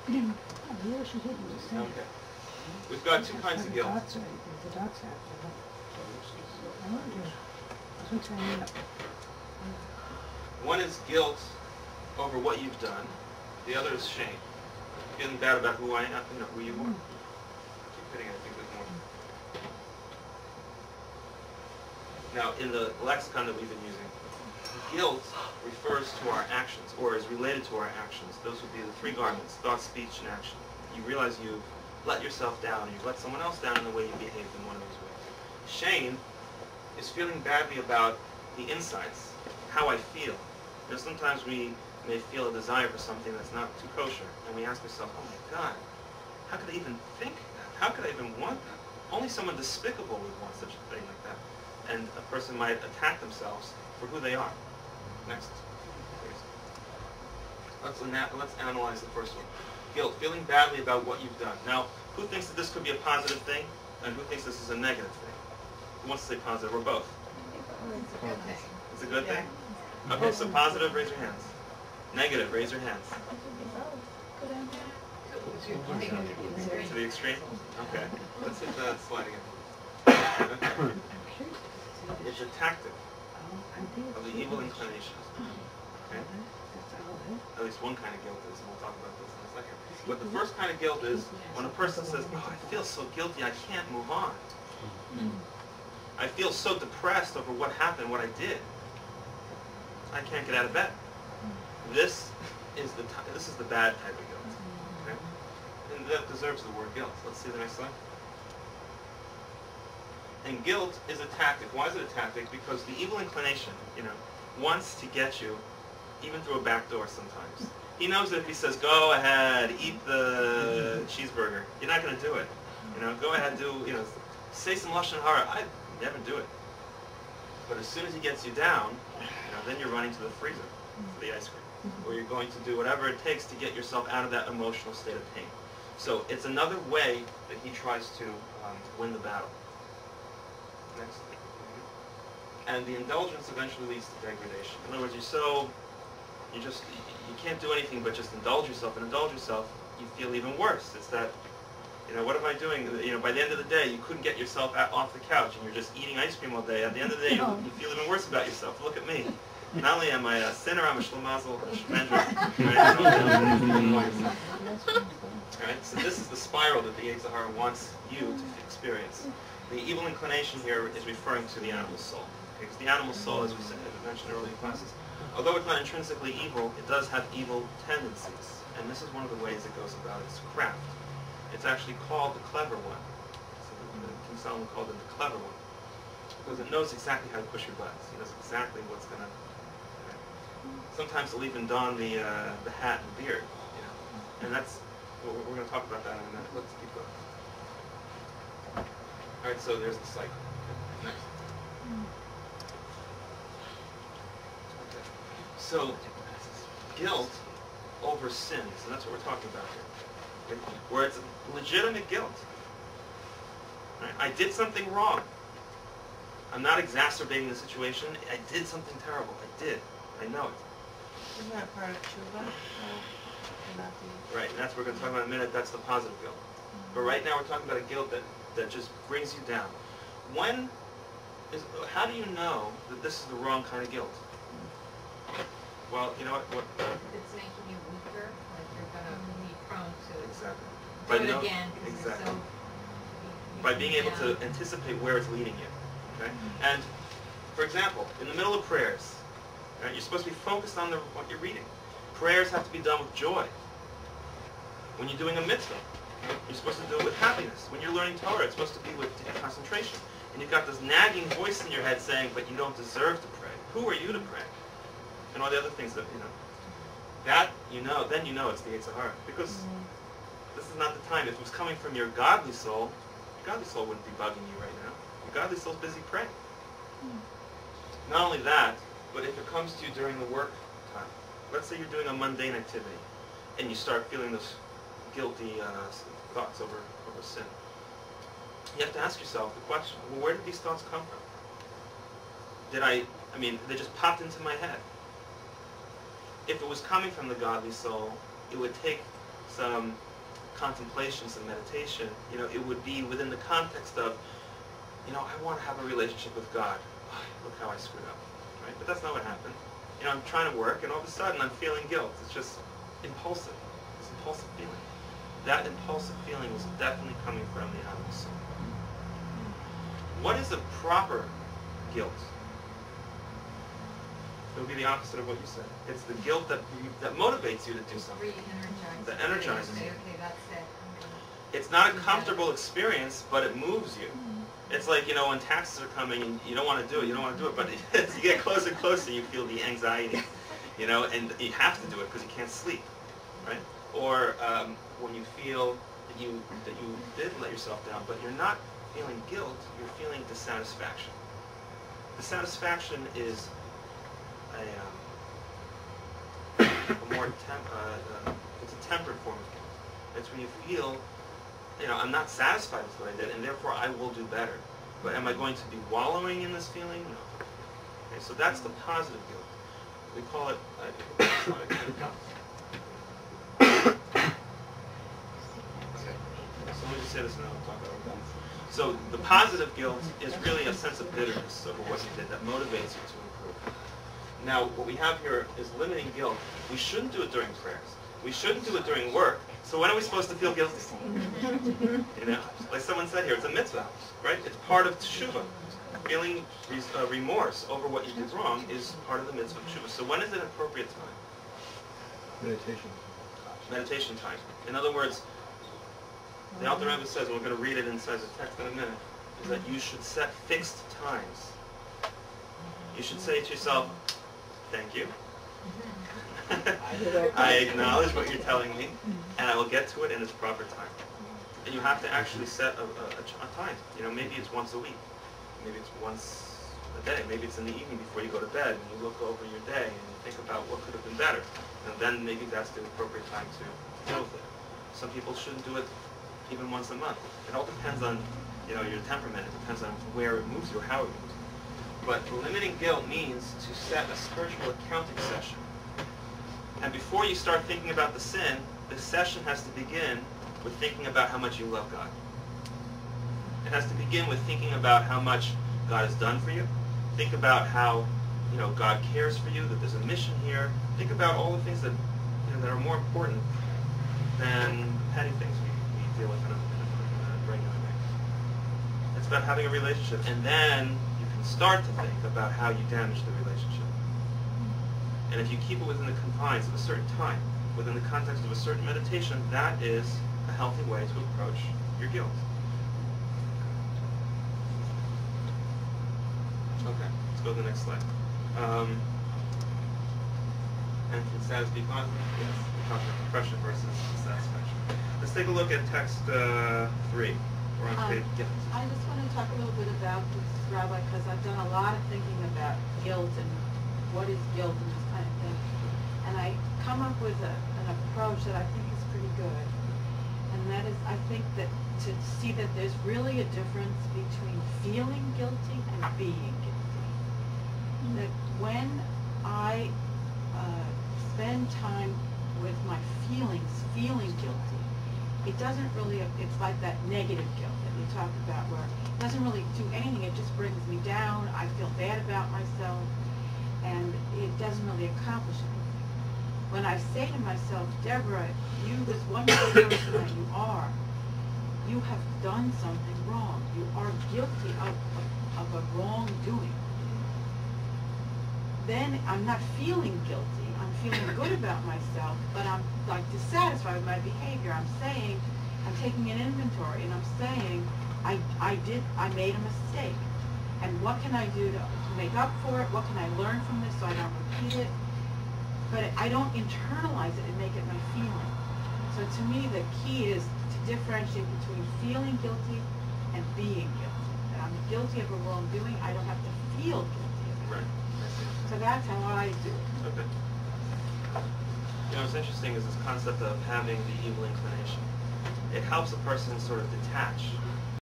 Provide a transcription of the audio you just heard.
Okay. We've got two kinds of guilt. One is guilt over what you've done. The other is shame. Feeling bad about who I am, who you are. Keep hitting, I think there's more. Now, in the lexicon that we've been using, guilt refers to our actions, or is related to our actions. Those would be the three garments: thought, speech, and action. You realize you've let yourself down, you've let someone else down in the way you behaved in one of these ways. Shame is feeling badly about the insides, how I feel. Sometimes we may feel a desire for something that's not too kosher, and we ask ourselves, oh my God, how could I even think that? How could I even want that? Only someone despicable would want such a thing like that. And a person might attack themselves for who they are. Next. Let's analyze the first one. Guilt, feeling badly about what you've done. Now, who thinks that this could be a positive thing, and who thinks this is a negative thing? Who wants to say positive, or both? It's a good thing? Okay, so positive, raise your hands. Negative, raise your hands. To the extreme? Okay. Let's hit that slide again. Okay. It's a tactic of the evil inclinations. Okay? At least one kind of guilt is, and we'll talk about this in a second. But the first kind of guilt is when a person says, oh, I feel so guilty, I can't move on. I feel so depressed over what happened, what I did. I can't get out of bed. This is the bad type of guilt. Okay? And that deserves the word guilt. Let's see the next slide. And guilt is a tactic. Why is it a tactic? Because the evil inclination, wants to get you, even through a back door sometimes. He knows that if he says, go ahead, eat the cheeseburger, you're not going to do it. Go ahead, say some Lashon Hara. I never do it. But as soon as he gets you down, then you're running to the freezer for the ice cream. Or you're going to do whatever it takes to get yourself out of that emotional state of pain. So it's another way that he tries to win the battle. Next. And the indulgence eventually leads to degradation. In other words, you can't do anything but just indulge yourself, and indulge yourself, you feel even worse. It's that, what am I doing? By the end of the day, you couldn't get yourself off the couch, and you're just eating ice cream all day. At the end of the day, you feel even worse about yourself. Look at me. Not only am I a sinner, I'm a shlemazel, a shmender. Right? So this is the spiral that the Yetzer Hara wants you to experience. The evil inclination here is referring to the animal soul. Okay? Because the animal soul, as we mentioned earlier in classes, although it's not intrinsically evil, it does have evil tendencies. And this is one of the ways it goes about its craft. It's actually called the clever one. So King Zalman called it the clever one. Because it knows exactly how to push your buttons. It knows exactly what's going to... Sometimes it'll even don the hat and beard. And that's... We're going to talk about that in a minute. Let's keep going. All right, so there's the cycle. Okay. Next. Okay. So, guilt over sin. So that's what we're talking about here. Okay? Where it's legitimate guilt. Right? I did something wrong. I'm not exacerbating the situation. I did something terrible. I did. I know it. Isn't that part of tshuva? Right, and that's what we're going to talk about in a minute. That's the positive guilt. But right now we're talking about a guilt that just brings you down. How do you know that this is the wrong kind of guilt? Well, you know what? It's making you weaker, like you're going to be prone to Exactly. do it again. Exactly. By being able to anticipate where it's leading you. Okay? And, for example, in the middle of prayers, right, you're supposed to be focused on what you're reading. Prayers have to be done with joy. When you're doing a mitzvah, you're supposed to do it with happiness. When you're learning Torah, it's supposed to be with concentration. And you've got this nagging voice in your head saying, but you don't deserve to pray. Who are you to pray? And all the other things that, that, then it's the Yetzer Hara. Because this is not the time. If it was coming from your godly soul wouldn't be bugging you right now. Your godly soul's busy praying. Not only that, but if it comes to you during the work time, let's say you're doing a mundane activity, and you start feeling this guilty thoughts over sin. You have to ask yourself the question, well, where did these thoughts come from? They just popped into my head. If it was coming from the godly soul, it would take contemplation, some meditation, it would be within the context of, I want to have a relationship with God. Look how I screwed up, right? But that's not what happened. I'm trying to work, and all of a sudden I'm feeling guilt. It's just impulsive. This impulsive feeling. That impulsive feeling was definitely coming from the animal soul. What is a proper guilt? It would be the opposite of what you said. It's the guilt that motivates you to do something. Re-energizes. That energizes you. Okay, that's it. It's not a comfortable experience, but it moves you. It's like, when taxes are coming and you don't want to do it, but as you get closer and closer, you feel the anxiety, and you have to do it because you can't sleep, right? Or when you feel that you did let yourself down, but you're not feeling guilt, you're feeling dissatisfaction. Dissatisfaction is a more it's a tempered form of guilt. It's when you feel, I'm not satisfied with what I did, and therefore I will do better. But am I going to be wallowing in this feeling? No. Okay, so that's the positive guilt. We call it. So let me just say this and then I'll talk about that. So the positive guilt is really a sense of bitterness over what you did that motivates you to improve. Now, what we have here is limiting guilt. We shouldn't do it during prayers. We shouldn't do it during work. So when are we supposed to feel guilty? Like someone said here, it's a mitzvah, right? It's part of teshuvah. Feeling remorse over what you did wrong is part of the mitzvah of teshuvah. So when is an appropriate time? Meditation. Meditation time. In other words, the Alter Rebbe says, and we're going to read it inside the text in a minute, is that you should set fixed times. You should say to yourself, thank you. I acknowledge what you're telling me, and I will get to it in its proper time. And you have to actually set a time. Maybe it's once a week. Maybe it's once a day. Maybe it's in the evening before you go to bed, and you look over your day, and you think about what could have been better. And then maybe that's the appropriate time to deal with it. Some people shouldn't do it even once a month. It all depends on your temperament. It depends on where it moves you or how it moves you. But limiting guilt means to set a spiritual accounting session. And before you start thinking about the sin, the session has to begin with thinking about how much you love God. It has to begin with thinking about how much God has done for you. Think about how God cares for you, that there's a mission here. Think about all the things that that are more important than petty things we deal with in a regular way. It's about having a relationship, and then you can start to think about how you damage the relationship. And if you keep it within the confines of a certain time, within the context of a certain meditation, that is a healthy way to approach your guilt. Okay, let's go to the next slide. And can status be positive? Yes. We're talking about depression versus dissatisfaction. Let's take a look at text 3. We're on page. Yeah. I just want to talk a little bit about this, Rabbi, because I've done a lot of thinking about guilt and what is guilt and this kind of thing. And I come up with an approach that I think is pretty good. And that is, I think that to see that there's really a difference between feeling guilty and being guilty. That when I spend time with my feelings, feeling guilty, it doesn't really, it's like that negative guilt that we talked about where it doesn't really do anything, it just brings me down, I feel bad about myself, and it doesn't really accomplish anything. When I say to myself, Deborah, you, this wonderful person that you are, you have done something wrong. You are guilty of a wrongdoing. Then I'm not feeling guilty. I'm feeling good about myself, but I'm like dissatisfied with my behavior. I'm saying, I'm taking an inventory, and I'm saying, I made a mistake. And what can I do to make up for it? What can I learn from this so I don't repeat it? But I don't internalize it and make it my feeling. So to me, the key is to differentiate between feeling guilty and being guilty. That I'm guilty of a wrongdoing, I don't have to feel guilty of it. Right. So that's how I do it. Okay. What's interesting is this concept of having the evil inclination. It helps a person sort of detach